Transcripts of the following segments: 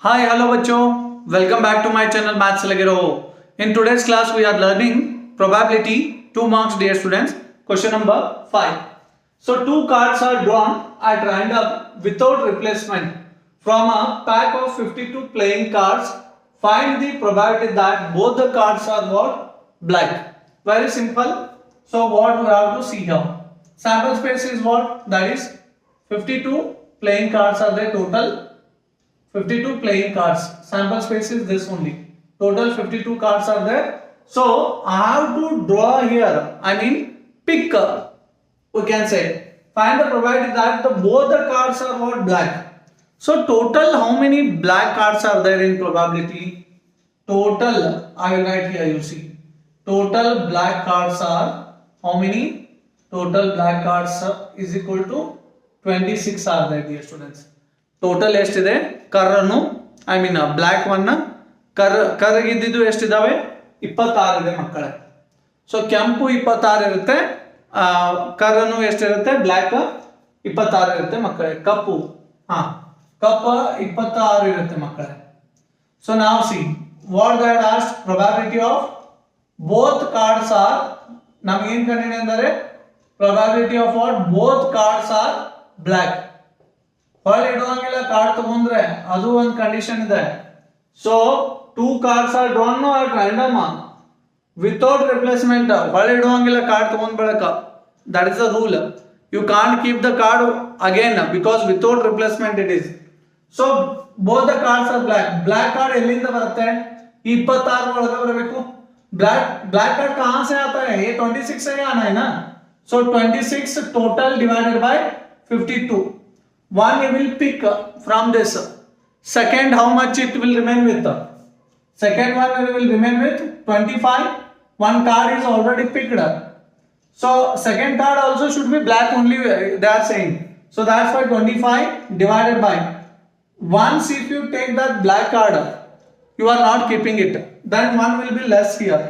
Hi, hello बच्चों. Welcome back to my channel Maths लगे रहो. In today's class we are learning probability 2 marks dear students. Question number 5. So two cards are drawn at random without replacement from a pack of 52 playing cards. Find the probability that both the cards are what? Black. Very simple. So what we have to see here. Sample space is what? That is 52 playing cards are there total. 52 playing cards. Sample space is this only. Total 52 cards are there. So I have to draw here. I mean pick. We can say find the probability that both the cards are what? Black. So total how many black cards are there in probability? Total I will write here. You see. Total black cards are how many? Total black cards is equal to 26 are there, dear students. Total ಎಷ್ಟಿದೆ ಕರ್ರನ್ನು I mean black one ಕರ್ರಗಿದ್ದು ಎಷ್ಟಿದಾವೆ 26 ಇದೆ ಮಕ್ಕಳೇ. So ಕೆಂಪು 26 ಇರುತ್ತೆ, ಕರ್ರನ್ನು ಎಷ್ಟಿರುತ್ತೆ black 26 ಇರುತ್ತೆ ಮಕ್ಕಳೇ. ಕಪ್ಪು ಕಪ್ಪ 26 ಇರುತ್ತೆ ಮಕ್ಕಳೇ. ಸೊ ನಾವು see what that asked probability of both cards are ನಮ್ಗೆ ಏನ್ ಕಂಡಿದೆ ಅಂದರೆ probability of what both cards are black. ಹೊಳೆ ಇಡುವಂಗಿಲ್ಲ ಕಾರ್ಡ್ ತಗೊಂಡ್ರೆ ಅದು ಒಂದು ಕಂಡೀಷನ್ ಇದೆ. So two cards are drawn at random without replacement. ಹೊಳೆ ಇಡುವಂಗಿಲ್ಲ ಕಾರ್ಡ್ ತಗೊಂಡ್ ಬೆಳಕ. That is the rule. You can't keep the card again because without replacement it is. So both the cards are black. Black card ಎಲ್ಲಿಂದ ಬರುತ್ತೆ? 26 ಒಳಗೆ ಬರಬೇಕು. Black card कहां से आता है? ये 26 से आना है ना. So 26 total divided by 52. One you will pick from this. Second, how much it will remain with? Second one will remain with 25. One card is already picked. So second card also should be black only, they are saying. So that's why 25 divided by. Once if you take that black card, you are not keeping it. Then one will be less here.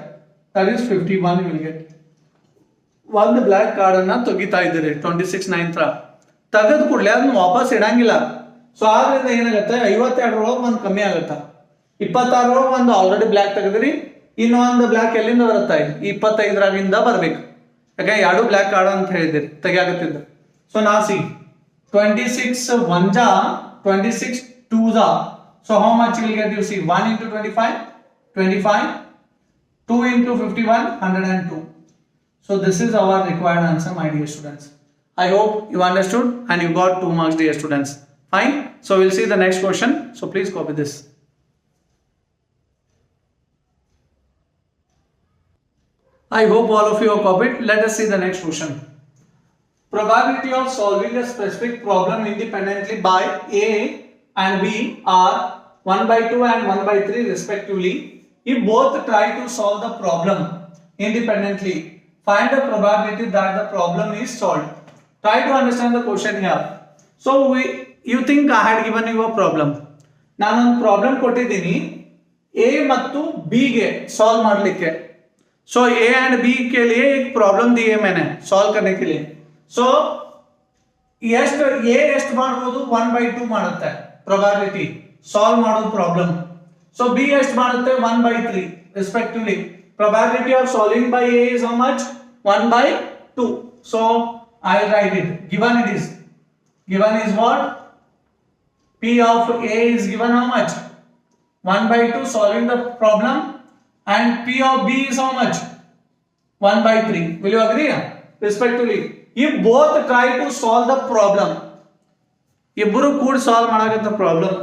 That is 51 you will get. One black card ಅನ್ನ ತೆಗಿತಾ ಇದ್ದೀರಿ 26 9th ತೆಗೆದು ಕೂಡಲೇ ಅದನ್ನ ವಾಪಸ್ ಇಡಂಗಿಲ್ಲ. So ಆದ್ರಿಂದ ಏನಾಗುತ್ತೆ 52 ಒಳಗೆ ಒಂದು ಕಮ್ಮಿ ಆಗುತ್ತೆ. 26 ಒಳಗೆ ಒಂದು ಆಲ್ರೆಡಿ ಬ್ಲ್ಯಾಕ್ ತೆಗೆದ್ರಿ, ಇನ್ನೊಂದು ಬ್ಲ್ಯಾಕ್ ಎಲ್ಲಿಂದ ಬರುತ್ತೆ? 25ರಾಗಿಂದ ಬರ್ಬೇಕು. ಯಾಕೆ ಎರಡು ಬ್ಲ್ಯಾಕ್ ಕಾರ್ಡ್ ಅಂತ ಹೇಳಿದಿರಿ ತೆಗಿಯಾಗತ್ತಿದ್ದು. ಸೊ ನಾ ಸಿ 26 1 ಜಾ 26 2 ಜಾ. So how much you will get? You see 1 into 25 25, 2 into 51 102. So this is our required answer, my dear students. I hope you understood and you got 2 marks, dear students. Fine. So we'll see the next question. So please copy this. I hope all of you have copied. Let us see the next question. Probability of solving a specific problem independently by A and B are 1/2 and 1/3 respectively. If both try to solve the problem independently, find the probability that the problem is solved. Try to understand the question here. So you think I had given you a problem. ನಾನು ಒಂದು problem ಕೊಟ್ಟಿದ್ದೀನಿ A ಮತ್ತು B ಗೆ solve ಮಾಡಲಿಕ್ಕೆ. So A and B के लिए एक problem दी है मैंने सॉल्व करने के लिए. So ಎಷ್ಟು A ಎಷ್ಟು ಮಾಡಬಹುದು? 1/2 ಮಾಡುತ್ತೆ probability solve ಮಾಡೋದು ಪ್ರಾಬ್ಲಮ್. So B ಎಷ್ಟು ಮಾಡುತ್ತೆ? 1/3 respectively. Probability of solving by A is how much? 1/2. So I will write it. Given is what? P of A is given how much? 1/2 solving the problem, and P of B is how much? 1/3. Will you agree? Respectively. If both try to solve the problem, ಇಬ್ಬರು ಕೂಡ solve ಮಾಡಾಕತ್ತ problem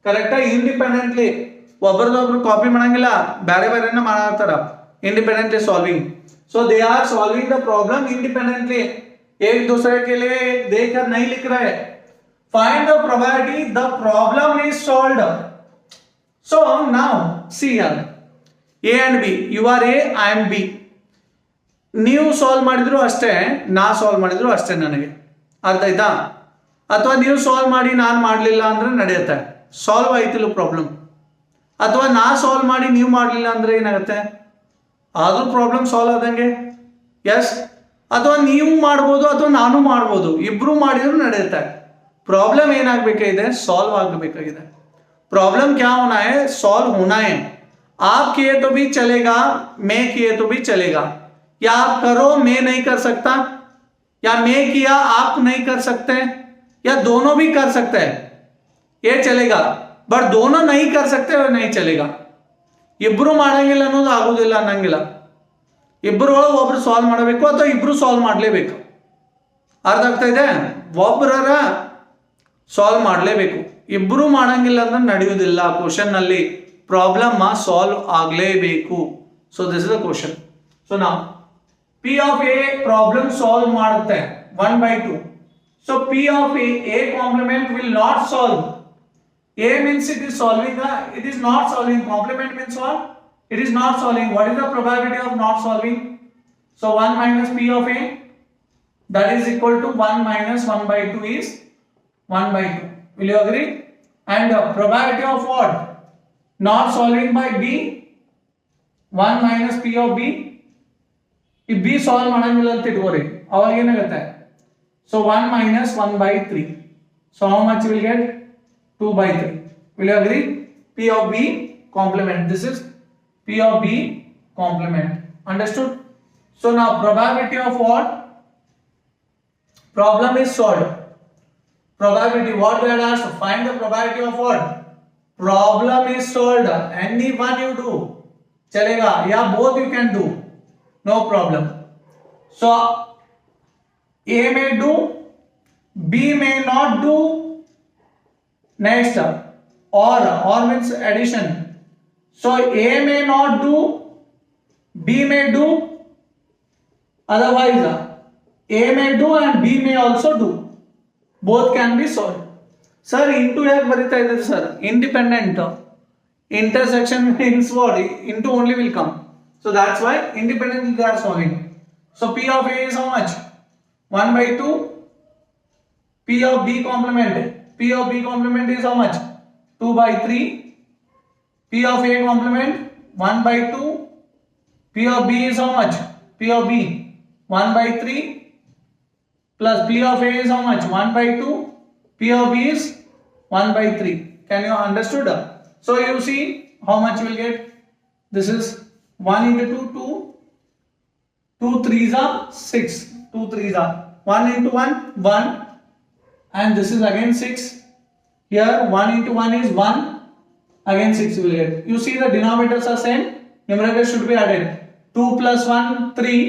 correct ಆಗಿ independently ಒಬ್ಬರದೊಬ್ರು copy ಮಾಡಂಗಿಲ್ಲ, ಬೇರೆ ಬೇರೆನ ಮಾಡಾಕತ್ತಾರ independently solving. So they are solving the problem independently. एक दूसरे के लिए देखकर नहीं लिख रहे. Find the probability the problem is solved. So now see here A and B. You are A, I am B. ನೀವು ಸಾಲ್ವ್ ಮಾಡಿದ್ರು ಅಷ್ಟೇ, ನಾ ಸಾಲ್ವ್ ಮಾಡಿದ್ರು ಅಷ್ಟೇ. ನನಗೆ ಅರ್ಥ ಆಯ್ತಾ? ಅಥವಾ ನೀವು ಸಾಲ್ವ್ ಮಾಡಿ ನಾನು ಮಾಡಲಿಲ್ಲ ಅಂದ್ರೆ ನಡೆಯುತ್ತೆ, ಸಾಲ್ವ್ ಆಯ್ತಿಲ್ಲ ಪ್ರಾಬ್ಲಮ್. ಅಥವಾ ನಾ ಸಾಲ್ವ್ ಮಾಡಿ ನೀವು ಮಾಡಲಿಲ್ಲ ಅಂದ್ರೆ ಏನಾಗುತ್ತೆ? ಆದ್ರೂ ಪ್ರಾಬ್ಲಮ್ ಸಾಲ್ವ್ ಆದಂಗೆ. ಎಸ್. ಅಥವಾ ನೀವು ಮಾಡ್ಬೋದು ಅಥವಾ ನಾನು ಮಾಡ್ಬೋದು, ಇಬ್ರು ಮಾಡಿದ್ರು ನಡೆಯುತ್ತೆ. ಪ್ರಾಬ್ಲಮ್ ಏನಾಗಬೇಕಾಗಿದೆ? ಸಾಲ್ವ್ ಆಗಬೇಕಾಗಿದೆ. प्रॉब्लम क्या होना है, सॉल्व होना है। आप किए तो भी चलेगा, मैं किए तो भी चलेगा, या आप करो मैं नहीं कर सकता, या मैं किया आप नहीं कर सकते, या दोनों भी कर सकते हैं, ये चलेगा। बट दोनों नहीं कर सकते और नहीं चलेगा। ಇಬ್ರು ಮಾಡಂಗಿಲ್ಲ ಅನ್ನೋದು ಆಗೋದಿಲ್ಲ ಅನ್ನಂಗಿಲ್ಲ. ಇಬ್ರು ಒಬ್ರು ಸಾಲ್ವ್ ಮಾಡಬೇಕು ಅಥವಾ ಇಬ್ರು ಸಾಲ್ವ್ ಮಾಡಲೇಬೇಕು. ಅರ್ಥ ಆಗ್ತಾ ಇದೆ? ಒಬ್ಬರರ ಸಾಲ್ವ್ ಮಾಡಲೇಬೇಕು. ಇಬ್ರು ಮಾಡಂಗಿಲ್ಲ ಅಂದ್ರೆ ನಡೆಯುವುದಿಲ್ಲ. ಕ್ವಶನ್ ನಲ್ಲಿ ಪ್ರಾಬ್ಲಮ್ ಸಾಲ್ವ್ ಆಗಲೇಬೇಕು. So this is the question. So ನಾವು P of A problem solve ಮಾಡುತ್ತೆ 1/2. So P of A complement will not solve. A means it is solving, it is not solving. Complement means what? It is not solving. What is the probability of not solving? So 1 minus P of A, that is equal to 1 minus 1/2 is 1/2. Will you agree? And the probability of what? Not solving by B, 1 minus P of B. If B solve ಮಾಡಂಗಿಲ್ಲ ಅಂತ ಇಟ್ಕೋರಿ, ಅವಾಗ ಏನಾಗುತ್ತೆ? So 1 minus 1/3. So how much you will get? 2/3. Will you agree? P of B complement. This is P of B complement. Understood? So now probability of what? Problem is solved. Probability, what we are asked to find the probability of what? Problem is solved. Any one you do chalega. Yeah, both you can do. No problem. So A may do, B may not do. Next, or means addition. So A may not do, B may do, otherwise A may do and B may also do. Both can be solved. Sir, into ಯಾಕೆ ಬರೀತಾ ಇದ್ದಾರೆ sir? Independent. Intersection means what? Into only will come. So that's why independently they are solving. So P of A is how much? 1/2. P of B complement. P of B complement is how much? 2/3. P of A complement 1/2. P of B is how much? P of B 1/3 plus P of A is how much? 1/2. P of B is 1/3. Can you understood? So you see how much you will get. This is 1 into 2, 2. 2 3s are 6. 2 3s are 1 into 1, 1. And this is again 6. Here 1 into 1 is 1. Again 6 you will get. You see the denominators are same. Numerators should be added. 2 plus 1 3.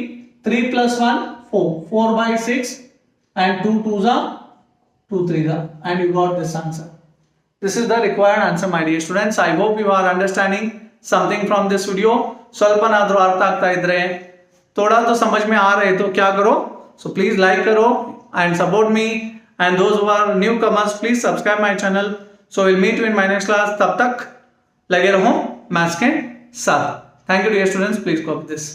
3 plus 1 4. 4/6. And 2 2s are 2 3s are. And you got this answer. This is the required answer, my dear students. I hope you are understanding something from this video. स्वल्पनाद्रू अर्थ ಆಗ್ತಾ ಇದ್ರೆ, थोड़ा तो समझ में आ रहे तो क्या करो? So please like करो and support me. And those who are newcomers, please subscribe my channel. So we'll meet you in my next class. तब तक लगे रहो मैथ्स के साथ. Thank you dear students. Please copy this.